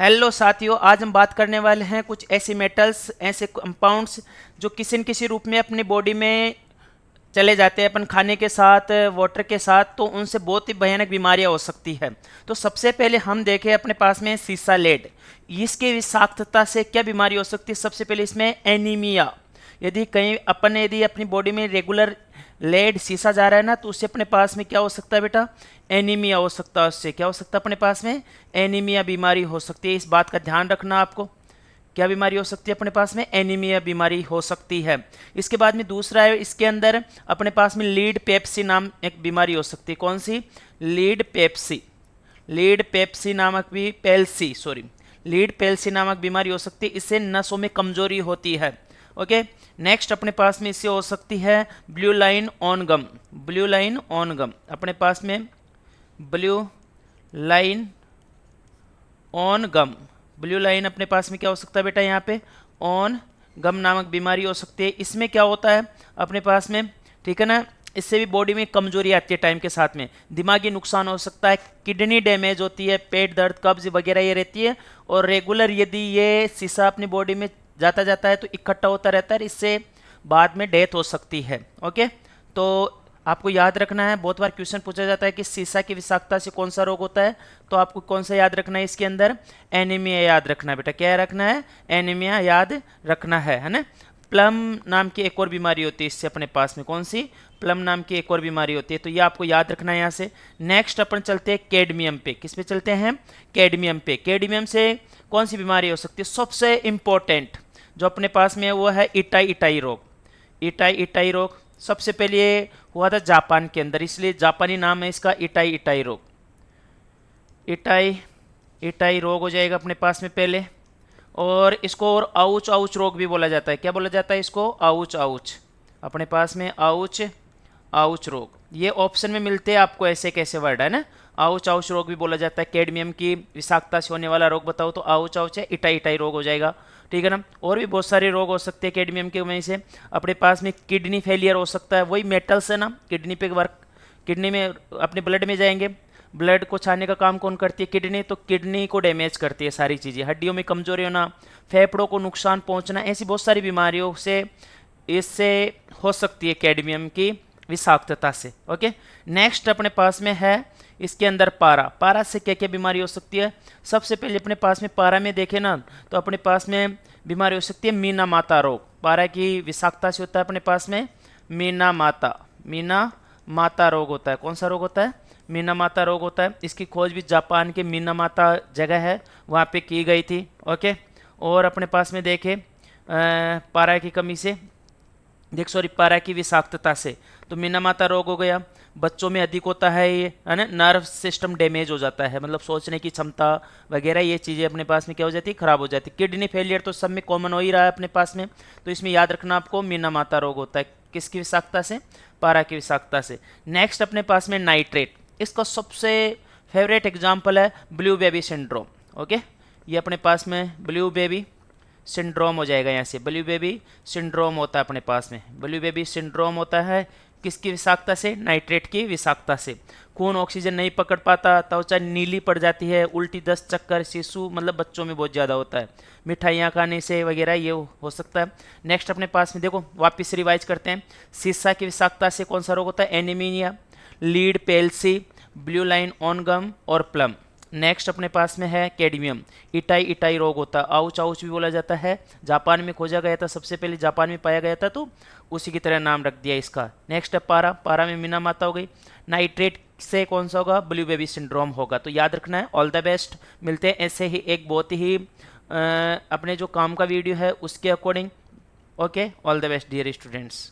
Hello साथियों, आज हम बात करने वाले हैं कुछ ऐसी मेटल्स, ऐसे कंपाउंड्स जो किसी न किसी रूप में अपनी बॉडी में चले जाते हैं अपन खाने के साथ, वाटर के साथ, तो उनसे बहुत ही भयानक बीमारियां हो सकती है। तो सबसे पहले हम देखें अपने पास में सीसा लेड, इसके विषाक्तता से क्या बीमारी हो सकती है। सबसे पहले इसमें एनीमिया, यदि कहीं अपन यदि अपनी बॉडी में रेगुलर लेड सीसा जा रहा है ना, तो उससे अपने पास में क्या हो सकता है बेटा, एनीमिया हो सकता है। उससे क्या हो सकता है, अपने पास में एनीमिया बीमारी हो सकती है। इस बात का ध्यान रखना आपको, क्या बीमारी हो सकती है अपने पास में, एनीमिया बीमारी हो सकती है। इसके बाद में दूसरा है, इसके अंदर अपने पास में लीड पेप्सी नाम एक बीमारी हो सकती है। कौन सी, लीड पेप्सी, लीड पेप्सी नामक भी पेल्सी सॉरी लीड पेल्सी नामक बीमारी हो सकती है। इससे नसों में कमजोरी होती है। ओके, नेक्स्ट अपने पास में इससे हो सकती है blue line on gum, blue line on gum, अपने पास में blue line on gum, blue line अपने पास में क्या हो सकता है बेटा, यहाँ पे ऑन गम नामक बीमारी हो सकती है। इसमें क्या होता है अपने पास में, ठीक है ना, इससे भी बॉडी में कमजोरी आती है टाइम के साथ में, दिमागी नुकसान हो सकता है, किडनी डैमेज होती है, पेट दर्द, कब्ज वगैरह ये रहती है। और रेगुलर यदि ये शीशा अपनी बॉडी में जाता जाता है तो इकट्ठा होता रहता है, इससे बाद में डेथ हो सकती है। ओके, तो आपको याद रखना है, बहुत बार क्वेश्चन पूछा जाता है कि सीसा की विषाक्तता से कौन सा रोग होता है, तो आपको कौन सा याद रखना है, इसके अंदर एनीमिया याद रखना है बेटा। क्या रखना है, एनीमिया याद रखना है ना। प्लम नाम की एक और बीमारी होती है इससे अपने पास में, कौन सी, प्लम नाम की एक और बीमारी होती है, तो ये आपको याद रखना है यहाँ से। नेक्स्ट अपन चलते हैं कैडमियम पे, किस पे चलते हैं, कैडमियम पे। कैडमियम से कौन सी बीमारी हो सकती है, सबसे इंपॉर्टेंट जो अपने पास में है वो है इटाई इटाई रोग, इटाई इटाई रोग। सबसे पहले ये हुआ था जापान के अंदर, इसलिए जापानी नाम है इसका इटाई इटाई रोग, इटाई इटाई रोग हो जाएगा अपने पास में पहले। और इसको और आउच आउच रोग भी बोला जाता है। क्या बोला जाता है इसको, आउच आउच, अपने पास में आउच आउच रोग। ये ऑप्शन में मिलते हैं आपको ऐसे कैसे वर्ड है ना, आउच आउच रोग भी बोला जाता है। कैडमियम की विषाक्तता से होने वाला रोग बताओ तो आउच आउच है, इटाई इटाई रोग हो जाएगा, ठीक है ना। और भी बहुत सारे रोग हो सकते हैं कैडमियम की वजह से। अपने पास में किडनी फेलियर हो सकता है, वही मेटल्स है ना, किडनी पे वर्क, किडनी में अपने ब्लड में जाएंगे, ब्लड को छाने का काम कौन करती है, किडनी, तो किडनी को डैमेज करती है सारी चीज़ें, हड्डियों में कमजोरी होना, फेफड़ों को नुकसान पहुंचना, ऐसी बहुत सारी बीमारियों से इससे हो सकती है कैडमियम की विषाक्तता से। ओके, नेक्स्ट अपने पास में है इसके अंदर पारा। पारा से क्या क्या बीमारी हो सकती है, सबसे पहले अपने पास में पारा में देखें ना, तो अपने पास में बीमारी हो सकती है मीना माता रोग। पारा की विषाक्तता से होता है अपने पास में मीना माता रोग होता है। कौन सा रोग होता है, मीना माता रोग होता है। इसकी खोज भी जापान के मीना माता जगह है वहाँ पे की गई थी। ओके, और अपने पास में देखें पारा की कमी से, पारा की विषाक्तता से तो मीना माता रोग हो गया। बच्चों में अधिक होता है ये, है ना, नर्व सिस्टम डैमेज हो जाता है, मतलब सोचने की क्षमता वगैरह ये चीज़ें अपने पास में क्या हो जाती है, खराब हो जाती है। किडनी फेलियर तो सब में कॉमन हो ही रहा है अपने पास में, तो इसमें याद रखना आपको मीना माता रोग होता है, किसकी विषाक्तता से, पारा की विषाक्तता से। नेक्स्ट अपने पास में नाइट्रेट, इसका सबसे फेवरेट एग्जाम्पल है ब्लू बेबी सिंड्रोम। ओके, ये अपने पास में ब्लू बेबी सिंड्रोम हो जाएगा, यहाँ से ब्लू बेबी सिंड्रोम होता है अपने पास में, ब्लू बेबी सिंड्रोम होता है किसकी विषाक्तता से, नाइट्रेट की विषाक्तता से। खून ऑक्सीजन नहीं पकड़ पाता, त्वचा नीली पड़ जाती है, उल्टी, दस्त, चक्कर, शिशु मतलब बच्चों में बहुत ज़्यादा होता है, मिठाइयाँ खाने से वगैरह ये हो सकता है। नेक्स्ट अपने पास में देखो, वापस रिवाइज करते हैं, सीसा की विषाक्तता से कौन सा रोग होता है, anaemia, lead palsy, blue line on gum और प्लम। नेक्स्ट अपने पास में है कैडमियम, इटाई इटाई रोग होता है, आउच आउच भी बोला जाता है, जापान में खोजा गया था, सबसे पहले जापान में पाया गया था, तो उसी की तरह नाम रख दिया इसका। नेक्स्ट है पारा, पारा में मीना माता हो गई। नाइट्रेट से कौन सा होगा, ब्लू बेबी सिंड्रोम होगा। तो याद रखना है। ऑल द बेस्ट, मिलते हैं ऐसे ही एक बहुत ही अपने जो काम का वीडियो है उसके according. Okay, all the best dear students.